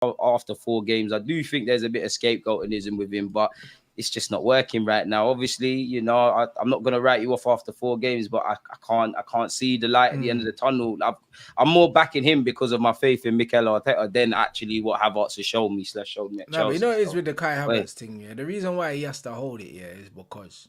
after 4 games. I do think there's a bit of scapegoatism with him, but it's just not working right now. Obviously, I'm not gonna write you off after 4 games, but I can't see the light at the end of the tunnel. I'm more backing him because of my faith in Mikel Arteta than actually what Havertz has shown me / showed me at No, but Chelsea. you know what it is with the Kai Havertz thing, yeah? The reason why he has to hold it, yeah, is because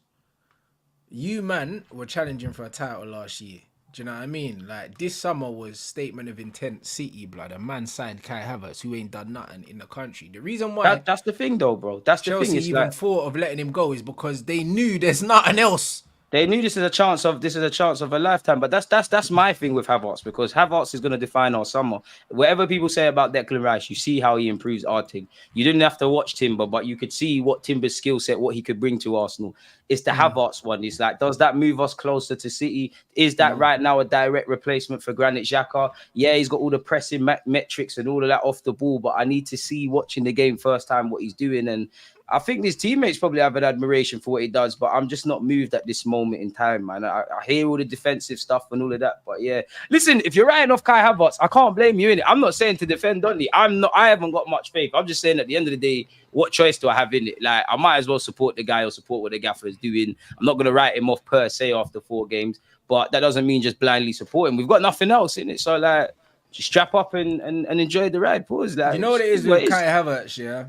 you, man, were challenging for a title last year. Do you know what I mean? Like, this summer was statement of intent City, blood. A man signed Kai Havertz who ain't done nothing in the country. The reason why That's the thing, though, bro. That's the thing. Chelsea It's even like thought of letting him go is because they knew there's nothing else. they knew this is a chance of a lifetime. But that's my thing with Havertz, because Havertz is going to define our summer. Whatever people say about Declan Rice, you see how he improves our team. You didn't have to watch Timber, but you could see what Timber's skill set, what he could bring to Arsenal. It's the Havertz one. It's like, does that move us closer to City? Is that right now a direct replacement for Granit Xhaka? Yeah, he's got all the pressing metrics and all of that off the ball, but I need to see, watching the game first time, what he's doing. And I think his teammates probably have an admiration for what he does, but I'm just not moved at this moment in time, man. I hear all the defensive stuff and all of that, but yeah. Listen, if you're writing off Kai Havertz, I can't blame you in it. I'm not saying to defend Donny. I haven't got much faith. I'm just saying at the end of the day, what choice do I have in it? Like, I might as well support the guy or support what the gaffer is doing. I'm not going to write him off per se after 4 games, but that doesn't mean just blindly support him. We've got nothing else in it, so like, just strap up and enjoy the ride. Pause. Like, You know what it is with Kai Havertz, yeah?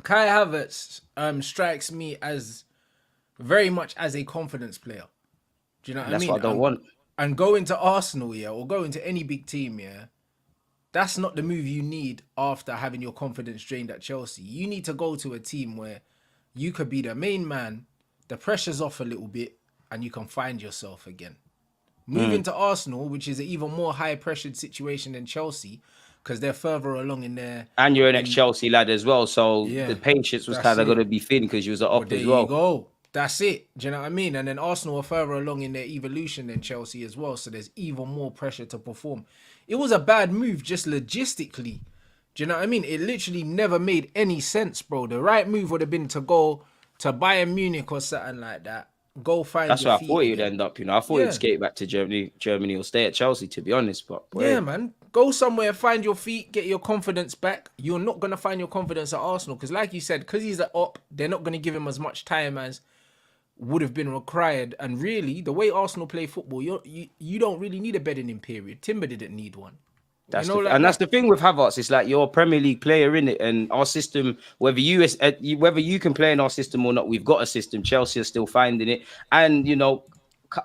Kai Havertz strikes me as very much as a confidence player. Do you know what I mean? That's what I don't want. And going to Arsenal, yeah, or going to any big team, yeah, that's not the move you need after having your confidence drained at Chelsea. You need to go to a team where you could be the main man, the pressure's off a little bit, and you can find yourself again. Moving to Arsenal, which is an even more high-pressured situation than Chelsea, because they're further along in their... And you're an ex-Chelsea lad as well, so the patience was kind of going to be thin because you was up as well. There you go. That's it. Do you know what I mean? And then Arsenal are further along in their evolution than Chelsea as well, so there's even more pressure to perform. It was a bad move just logistically. Do you know what I mean? It literally never made any sense, bro. The right move would have been to go to Bayern Munich or something like that. Go find That's your where I feet thought again. he'd end up, I thought he'd skate back to Germany or stay at Chelsea, to be honest. But yeah, man. Go somewhere, find your feet, get your confidence back. You're not going to find your confidence at Arsenal because, like you said, because he's at up, they're not going to give him as much time as would have been required. And really, the way Arsenal play football, you don't really need a bedding in period. Timber didn't need one. That's the thing with Havertz. It's like you're a Premier League player, in it, and our system. Whether you can play in our system or not, we've got a system. Chelsea are still finding it, and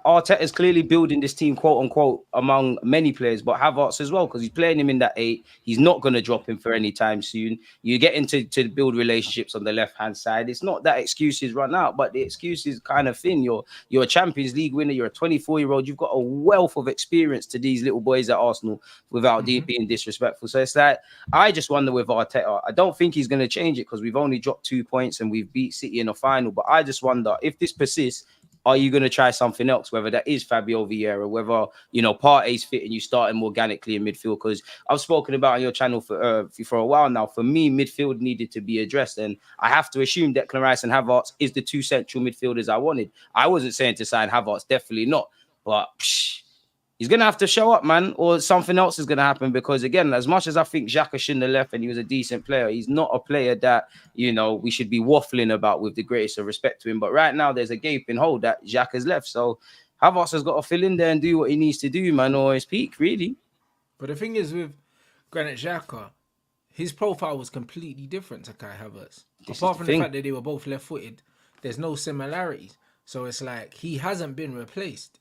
Arteta is clearly building this team, quote unquote, among many players, but Havertz as well, because he's playing him in that 8. He's not going to drop him for any time soon. You get into to build relationships on the left hand side. It's not that excuses run out, but the excuse is kind of thin. You're a Champions League winner. You're a 24-year-old. You've got a wealth of experience to these little boys at Arsenal without being disrespectful. So it's like, I just wonder with Arteta. I don't think he's going to change it because we've only dropped 2 points and we've beat City in a final. But I just wonder if this persists. Are you going to try something else? Whether that is Fabio Vieira, whether Partey's fit and you start him organically in midfield. Because I've spoken about on your channel for a while now. For me, midfield needed to be addressed, and I have to assume Declan Rice and Havertz is the 2 central midfielders I wanted. I wasn't saying to sign Havertz, definitely not, but he's going to have to show up, man, or something else is going to happen. Because, again, as much as I think Xhaka shouldn't have left and he was a decent player, he's not a player that, we should be waffling about, with the greatest of respect to him. But right now, there's a gaping hole that Xhaka's left. So Havertz has got to fill in there and do what he needs to do, man, or his peak, really. But the thing is, with Granit Xhaka, his profile was completely different to Kai Havertz. Apart from the fact that they were both left-footed, there's no similarities. So it's like he hasn't been replaced.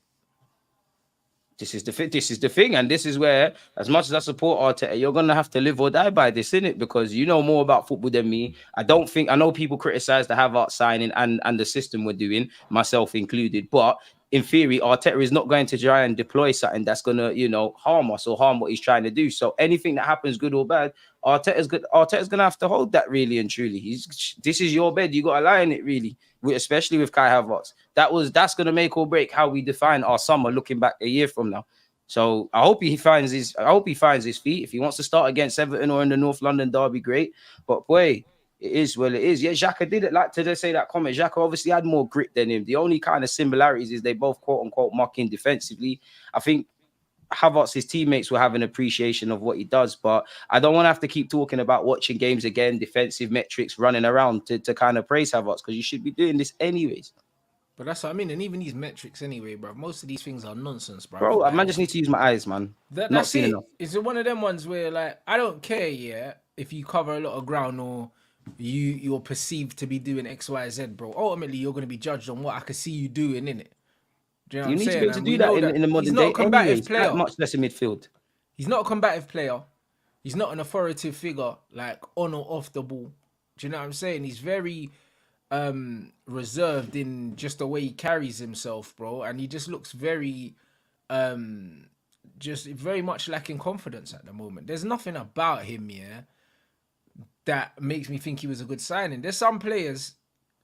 This is the thing, and this is where, as much as I support Arteta, you're gonna have to live or die by this, innit? Because you know more about football than me. I know people criticize the Havertz signing and the system we're doing, myself included. But in theory, Arteta is not going to try and deploy something that's gonna, harm us or harm what he's trying to do. So anything that happens, good or bad, Arteta's gonna have to hold that, really and truly. This is your bed, you gotta lie in it, really. Especially with Kai Havertz. That's gonna make or break how we define our summer looking back a year from now. So I hope he finds his feet. If he wants to start against Everton or in the North London derby, great. But boy, it is well, it is. Yeah, Xhaka did it. Like to say that comment, Xhaka obviously had more grit than him. The only kind of similarities is they both quote unquote muck in defensively. I think Havertz's teammates will have an appreciation of what he does, but I don't want to have to keep talking about watching games again, defensive metrics, running around to kind of praise Havertz, because you should be doing this anyways. But that's what I mean, and even these metrics anyway, bro. Most of these things are nonsense, bro. Bro, I Like might just need to use my eyes, man. Not that's seen it. enough. It's one of them ones where like I don't care, yeah, if you cover a lot of ground or you're perceived to be doing X, Y, Z, bro. Ultimately, you're gonna be judged on what I can see you doing in it. Do you know what You I'm need to be saying? able to And do we that know in that the he's modern not a day combative anyways, player. much less in midfield. He's not a combative player. He's not an authoritative figure, like on or off the ball. Do you know what I'm saying? He's very reserved in just the way he carries himself, bro. And he just looks very just very much lacking confidence at the moment. There's nothing about him, yeah, that makes me think he was a good signing. There's some players,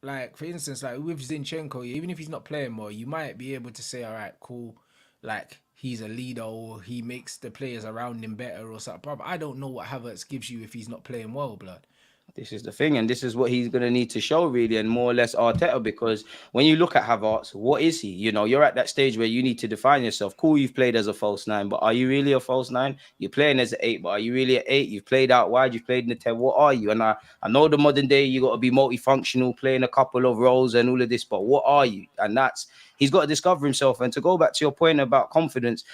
like for instance, like with Zinchenko, even if he's not playing more, you might be able to say, all right, cool, like he's a leader or he makes the players around him better or something. But I don't know what Havertz gives you if he's not playing well, blood. This is the thing, and this is what he's going to need to show, really, and more or less Arteta. Because when you look at Havertz, what is he? You know, you're at that stage where you need to define yourself. Cool, you've played as a false nine, but are you really a false nine? You're playing as an eight, but are you really an eight? You've played out wide, you've played in the 10. What are you? And I know the modern day, you got to be multifunctional, playing a couple of roles and all of this, but what are you? And that's he's got to discover himself. And to go back to your point about confidence,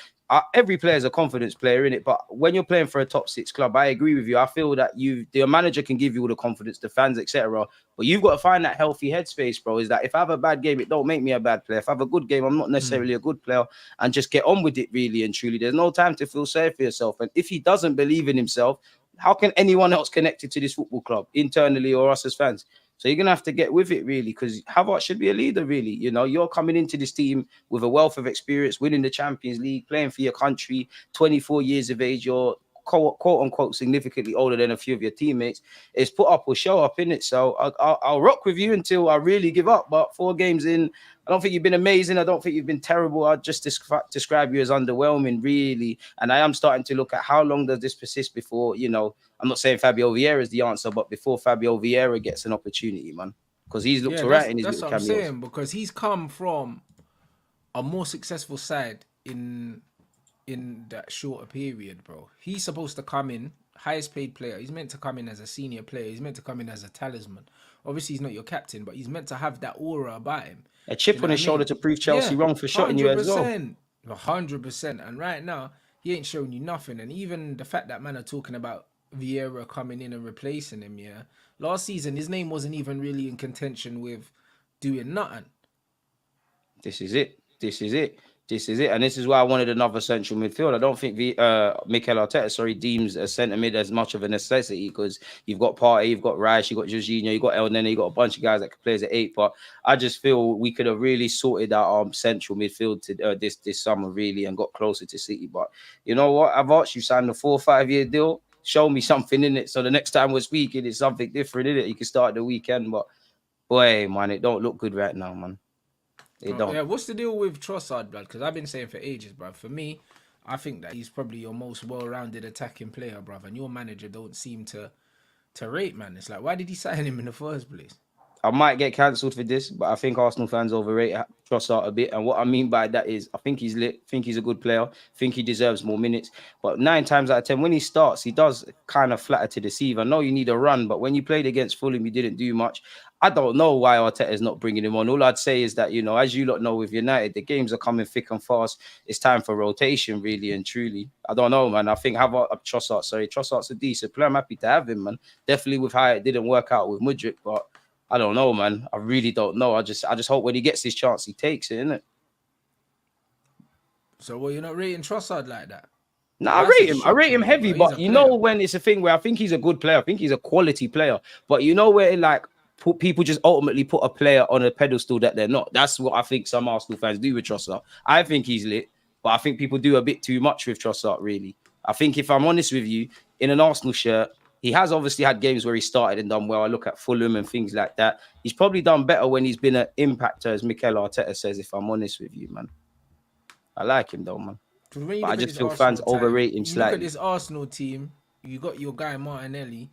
every player is a confidence player in it, but when you're playing for a top six club, I agree with you. I feel that the manager can give you all the confidence, the fans, etc. But you've got to find that healthy headspace, bro. Is that if I have a bad game, it don't make me a bad player. If I have a good game, I'm not necessarily a good player, and just get on with it, really and truly. There's no time to feel sorry for yourself. And if he doesn't believe in himself, how can anyone else connected to this football club, internally or us as fans? So you're gonna have to get with it, really, because Havertz should be a leader, really. You know, you're coming into this team with a wealth of experience, winning the Champions League, playing for your country, 24 years of age. You're quote unquote significantly older than a few of your teammates. It's put up or show up, in it. So I'll rock with you until I really give up. But 4 games in, I don't think you've been amazing. I don't think you've been terrible. I'd just describe you as underwhelming, really. And I am starting to look at how long does this persist before, you know, I'm not saying Fabio Vieira is the answer, but before Fabio Vieira gets an opportunity, man. Because he's looked Yeah, all right in his that's little what I'm cameos. saying, because he's come from a more successful side in that shorter period, bro. He's supposed to come in highest paid player. He's meant to come in as a senior player. He's meant to come in as a talisman. Obviously, he's not your captain, but he's meant to have that aura about him. A Do chip you know on what his I shoulder mean? to prove Chelsea Yeah, wrong for shotting you as well. 100%. And right now, he ain't showing you nothing. And even the fact that man are talking about Vieira coming in and replacing him, yeah. Last season, his name wasn't even really in contention with doing nothing. This is it. This is it. This is it. And this is why I wanted another central midfield. I don't think Mikel Arteta, deems a centre mid as much of a necessity, because you've got Partey, you've got Rice, you've got Jorginho, you've got El Nene, you've got a bunch of guys that can play as an 8. But I just feel we could have really sorted out central midfield to this summer, really, and got closer to City. But you know what? I've asked you signed a 4 or 5 year deal. Show me something in it. So the next time we're speaking, it's something different in it. You can start the weekend. But boy, man, it don't look good right now, man. It don't. Yeah, what's the deal with Trossard, blood? Because I've been saying for ages, bruv. For me, I think that he's probably your most well-rounded attacking player, bruv. And your manager don't seem to rate, man. It's like, why did he sign him in the first place? I might get cancelled for this, but I think Arsenal fans overrate Trossard a bit. And what I mean by that is I think he's lit, think he's a good player, think he deserves more minutes. But 9 times out of 10, when he starts, he does kind of flatter to deceive. I know you need a run, but when you played against Fulham, you didn't do much. I don't know why Arteta is not bringing him on. All I'd say is that, you know, as you lot know with United, the games are coming thick and fast. It's time for rotation, really and truly. I don't know, man. I think Trossard's a decent player. I'm happy to have him, man. Definitely with how it didn't work out with Mudryk, but I don't know, man. I really don't know. I just hope when he gets his chance, he takes it, innit? So, well, you're not rating Trossard like that? No, I rate him. I rate him heavy, but you know when it's a thing where I think he's a good player. I think he's a quality player. But you know where like people just ultimately put a player on a pedestal that they're not. That's what I think some Arsenal fans do with Trossard. I think he's lit, but I think people do a bit too much with Trossard, really. I think if I'm honest with you, in an Arsenal shirt, he has obviously had games where he started and done well. I look at Fulham and things like that. He's probably done better when he's been an impactor, as Mikel Arteta says, if I'm honest with you, man. I like him, though, man. But I just feel fans overrate him slightly. Look at this Arsenal team. You got your guy Martinelli,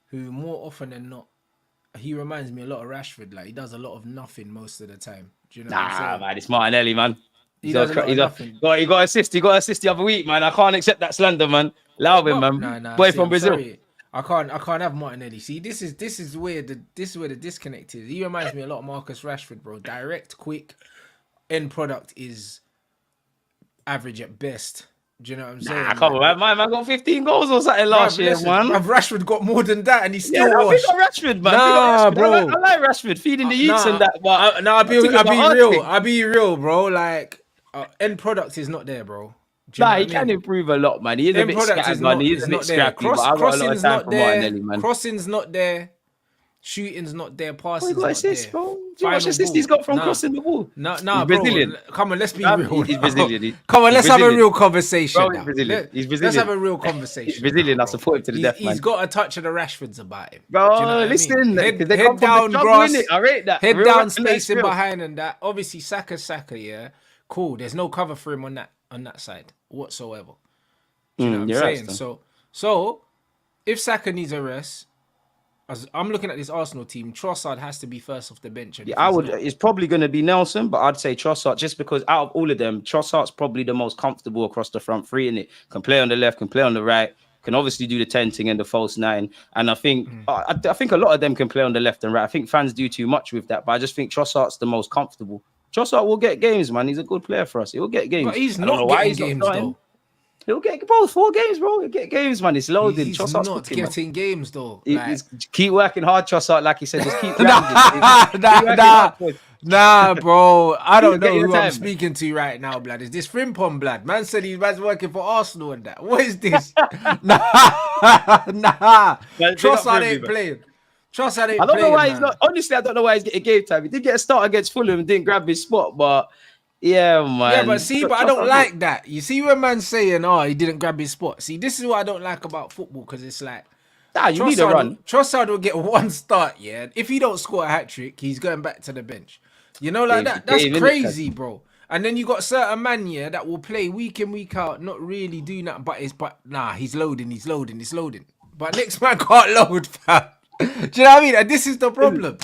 who more often than not, he reminds me a lot of Rashford. Like, he does a lot of nothing most of the time. Do you know what I'm saying? Man, it's Martinelli, man. He does a lot of nothing. He got assist. He got assist the other week, man. I can't accept that slander, man. Allow him, man. Nah. Boy See, from I'm Brazil. sorry. I can't have Martinelli. See, this is where the disconnect is. He reminds me a lot of Marcus Rashford, bro. Direct, quick, end product is average at best. Do you know what I'm saying? Nah, come on, man. Man got 15 goals or something last year, man. Rashford got more than that, and he's still washed. washed. Rashford, man. Nah, bro. I like Rashford feeding the youths and that. But I'll be real, bro. Like, end product is not there, bro. Nah, he can improve a lot, man. He is a bit scattered, man. He is a bit scrappy, but I got a lot of time for Martinelli, man. Crossing's not there. Shooting's not there. Passing's not assist, there. Bro. Do you know what assist he's got from crossing the ball? Nah, he's Brazilian. Bro. Come on, let's be real. He's Brazilian. Come on, let's have a real conversation. Bro, he's Brazilian. Let's have a real conversation. He's Brazilian. I support him to the death, man. He's got a touch of the Rashfords about him. Bro, you know listen. Head down, grass. I rate that. Head down, spacing behind and that. Obviously, Saka, yeah. Cool. There's no cover for him on that side whatsoever. Do you know what I'm saying? So, if Saka needs a rest, as I'm looking at this Arsenal team, Trossard has to be first off the bench. It's probably going to be Nelson, but I'd say Trossard, just because out of all of them, Trossard's probably the most comfortable across the front three, innit? Can play on the left, can play on the right, can obviously do the 10 and the false 9. And I think I think a lot of them can play on the left and right. I think fans do too much with that, but I just think Trossard's the most comfortable. Trossard will get games, man. He's a good player for us. He will get games. But he's not getting games, though. He'll get 4 games, bro. He'll get games, man. It's loaded. He's Trossard's not getting games, though. Keep working hard, Trossard. Like he said, just keep Nah, bro. I don't know who I'm speaking to right now, blood. Is this Frimpong, blood? Man said he's working for Arsenal and that. What is this? nah. Trossard ain't playing. I don't know why he's not. Honestly, I don't know why he's getting game time. He did get a start against Fulham and didn't grab his spot, but yeah, man. Yeah, but I don't like that. You see when man's saying, he didn't grab his spot. See, this is what I don't like about football, because it's like, you need a run. Trossard will get one start, yeah. If he don't score a hat-trick, he's going back to the bench. You know, like that. That's crazy, bro. And then you got certain man, yeah, that will play week in, week out, not really doing that, but he's loading. But next man can't load, fam. Do you know what I mean? And this is the problem.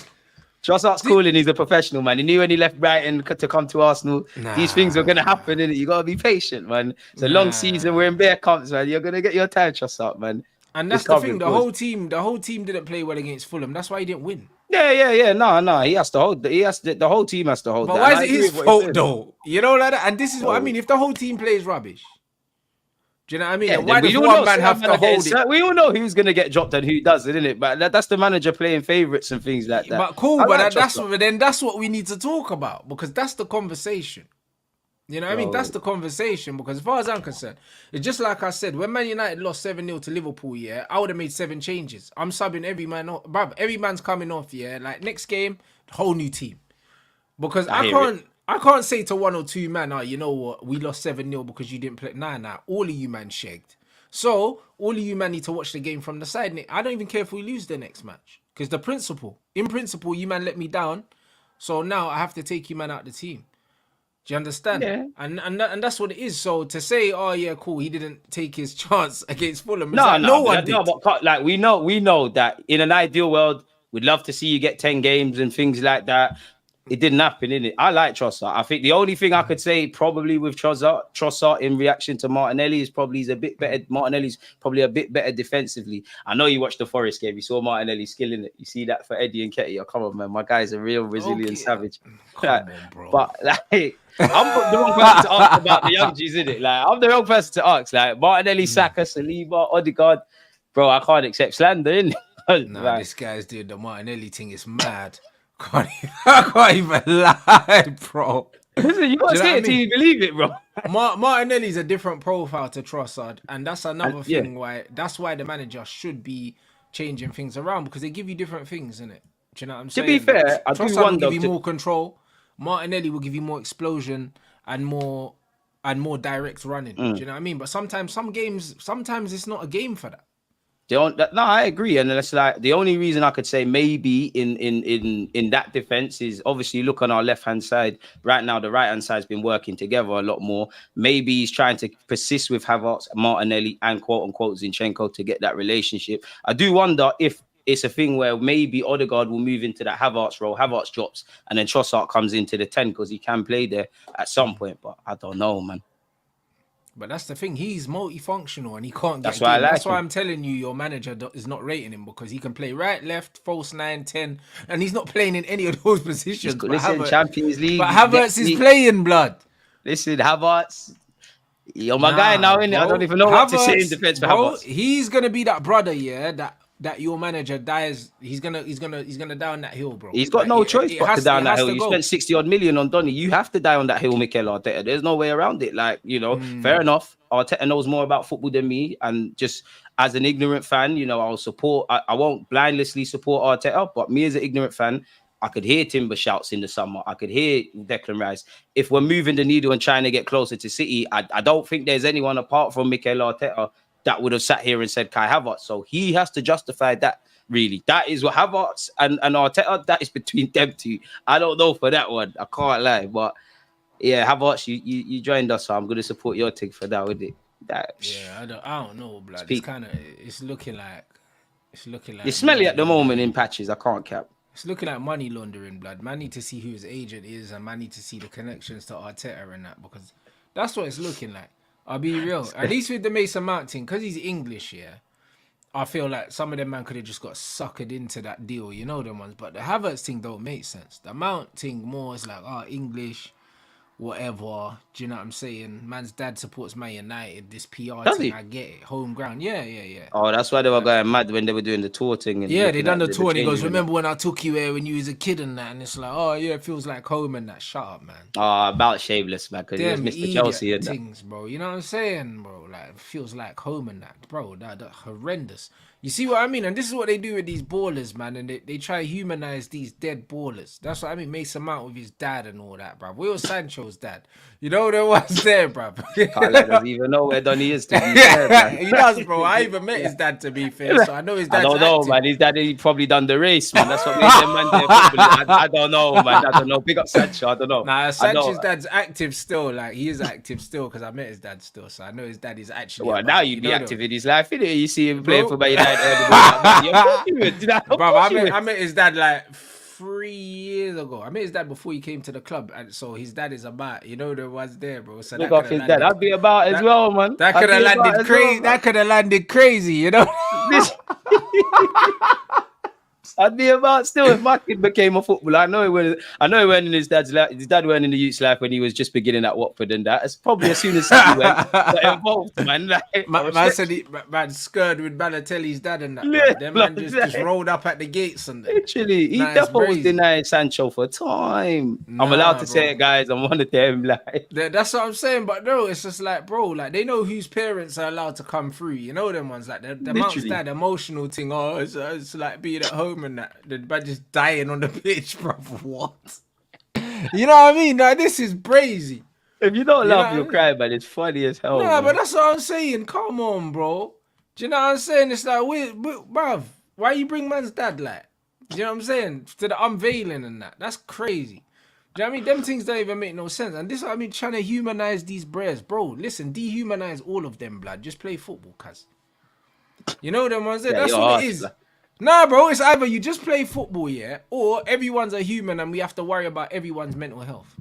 Trossard's cool and he's a professional, man. He knew when he left Brighton to come to Arsenal, these things are going to happen, innit? You got to be patient, man. It's a long season. We're in bare comps, man. You're going to get your time, Trossard, man. And that's the thing. The whole team didn't play well against Fulham. That's why he didn't win. Yeah. No. He has to hold. The whole team has to hold. But why is it his fault, though? You know, like that. And this is what I mean. If the whole team plays rubbish, do you know what I mean? Yeah, why does one man have to hold it? We all know who's going to get dropped and who doesn't, isn't it? But that's the manager playing favourites and things like that. But cool, but that's what we need to talk about, because that's the conversation. You know what I mean? That's the conversation, because as far as I'm concerned, it's just like I said, when Man United lost 7-0 to Liverpool, yeah, I would have made 7 changes. I'm subbing every man off. Bruv, every man's coming off, yeah. Like, next game, whole new team. Because I can't say to 1 or 2 man, you know what, we lost 7-0 because you didn't play. Nah, all of you man shagged. So, all of you man need to watch the game from the side. I don't even care if we lose the next match. Because in principle, you man let me down. So now I have to take you man out the team. Do you understand? Yeah. And that's what it is. So to say, cool, he didn't take his chance against Fulham. No one did. But like we know that in an ideal world, we'd love to see you get 10 games and things like that. It didn't happen, innit? I like Trossard. I think the only thing I could say probably with Trossard in reaction to Martinelli is probably he's a bit better. Martinelli's probably a bit better defensively. I know you watched the Forest game. You saw Martinelli skilling it. You see that for Eddie and Ketty. Oh, come on, man. My guy's a real Brazilian savage. Come on, bro. But like, I'm the wrong person to ask about the young G's, innit? Like, I'm the wrong person to ask. Like, Martinelli, Saka, Saliba, Odegaard. Bro, I can't accept slander, innit? This guy's doing the Martinelli thing. It's mad. I can't even lie, bro. Listen, you gotta say it till you believe it, bro. Martinelli's a different profile to Trossard, and that's another thing why the manager should be changing things around, because they give you different things, innit? Do you know what I'm saying? To be fair, I do Trossard wonder will give you more control. Martinelli will give you more explosion and more direct running. Do you know what I mean? But sometimes it's not a game for that. No, I agree, and it's like the only reason I could say maybe in that defense is obviously look on our left hand side right now. The right hand side's been working together a lot more. Maybe he's trying to persist with Havertz, Martinelli, and quote unquote Zinchenko to get that relationship. I do wonder if it's a thing where maybe Odegaard will move into that Havertz role, Havertz drops, and then Trossard comes into the 10 because he can play there at some point. But I don't know, man. But that's the thing. He's multifunctional and he can't get That's why I game. like That's why him. I'm telling you, your manager is not rating him because he can play right, left, false 9, 10, and he's not playing in any of those positions. But Listen, Champions League. But Havertz is playing, blood. Listen, Havertz. You're my guy now, innit? I don't even know what to say in defense for Havertz. He's gonna be that brother, yeah, that your manager dies. He's gonna down that hill, bro. He's got no choice but to down that hill. You spent 60 odd million on Donny. You have to die on that hill, Mikel Arteta. There's no way around it. Like, you know, fair enough. Arteta knows more about football than me, and just as an ignorant fan, you know, I'll support. I won't blindlessly support Arteta, but me as an ignorant fan, I could hear Timber shouts in the summer. I could hear Declan Rice. If we're moving the needle and trying to get closer to City, I don't think there's anyone apart from Mikel Arteta that would have sat here and said Kai Havertz. So he has to justify that, really. That is what Havertz and Arteta, that is between them two. I don't know for that one. I can't lie. But yeah, Havertz, you joined us, so I'm going to support your take for that, with it. Yeah, I don't know, blood. It's looking like... It's smelly at the moment in patches. I can't cap. It's looking like money laundering, blood. Man need to see who his agent is, and man need to see the connections to Arteta and that, because that's what it's looking like. I'll be real. At least with the Mason Mount thing, because he's English, yeah, I feel like some of them man could have just got suckered into that deal, you know them ones. But the Havertz thing don't make sense. The Mount thing more is like, English, whatever. Do you know what I'm saying? Man's dad supports Man United. This PR thing, I get it. Home ground. Yeah. Oh, that's why they were going mad when they were doing the tour thing. And yeah, they done the tour and he goes, remember when I took you here when you was a kid and that? And it's like, oh, yeah, it feels like home and that. Shut up, man. Oh, about shameless, man, because he was Mr. Chelsea and things, bro. You know what I'm saying, bro? Like, it feels like home and that. Bro, that horrendous. You see what I mean? And this is what they do with these ballers, man. And they try to humanize these dead ballers. That's what I mean. Mason Mount with his dad and all that, bro. Will Sancho's dad. You know there was there, bro. Carla doesn't even know where Donny is, to be fair, man. He does, bro. I even met his dad, to be fair. So I know his dad's I don't know, active. man. His dad, he probably done the race, man. That's what made them man there. I don't know, man. I don't know. Big up Sancho. I don't know. Nah, Sancho's dad's active still. Like, he is active still, because I met his dad still. So I know his dad is actually... Well, now you'd be active in his life, innit? You see him playing for Man United. Bro, I met his dad like 3 years ago. I met his dad before he came to the club, and so his dad is about, you know, there was there, bro. So look off his dad. I'd be about as well, man. That could have landed crazy. That could have landed crazy, you know. I'd be about still if my kid became a footballer. I know he went in his dad's life. His dad went in the youth's life when he was just beginning at Watford and that. It's probably as soon as he went got involved, man. Like, man said man scared with Balotelli's dad and that. Yeah, them man just rolled up at the gates and literally he definitely was denying Sancho for time. I'm allowed to say it, guys. I'm one of them. Like that's what I'm saying. But no, it's just like, bro, like they know whose parents are allowed to come through. You know them ones, like the Mount's dad, emotional thing. Oh, it's like being at home. And that the man just dying on the pitch, bro. What? You know what I mean? Like, this is crazy. If you don't laugh, you'll cry, man. It's funny as hell. Nah, but that's what I'm saying. Come on, bro. Do you know what I'm saying? It's like, bruv, why you bring man's dad like? Do you know what I'm saying? To the unveiling and that. That's crazy. Do you know what I mean? Them things don't even make no sense. And this is what I mean, trying to humanize these bros. Bro, listen, dehumanize all of them, blood. Just play football, cuz. You know them ones there? That's what it is. Like. Nah, bro, it's either you just play football, yeah, or everyone's a human and we have to worry about everyone's mental health.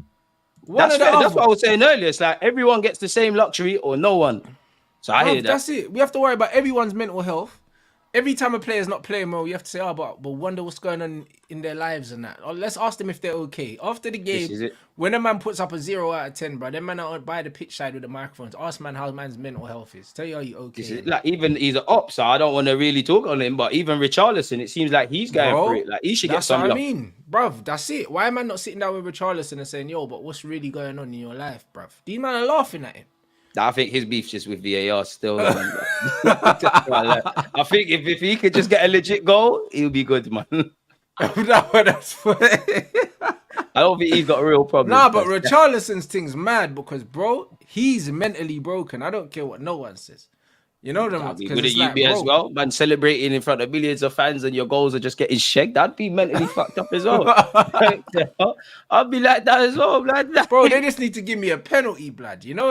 That's what I was saying earlier. It's like everyone gets the same luxury or no one. So I hear that. That's it. We have to worry about everyone's mental health. Every time a player's not playing well, you have to say, but wonder what's going on in their lives and that. Or let's ask them if they're okay. After the game, when a man puts up a 0 out of 10, bro, them man are by the pitch side with the microphones. Ask man how man's mental health is. Tell you, are you okay? Like, even he's an op, so I don't want to really talk on him, but even Richarlison, it seems like he's going for it. Like, he should get some love. That's what I mean, bruv. That's it. Why am I not sitting down with Richarlison and saying, yo, but what's really going on in your life, bruv? These man are laughing at him. I think his beef's just with VAR still. I think if he could just get a legit goal, he'll be good, man. That's funny. I don't think he's got a real problem. Nah, but Richarlison's thing's mad because, bro, he's mentally broken. I don't care what no one says. You know them? Wouldn't you be as well, man? Celebrating in front of millions of fans and your goals are just getting shagged. I'd be mentally fucked up as well. I'd be like that as well, blood. Bro, they just need to give me a penalty, blood. You know.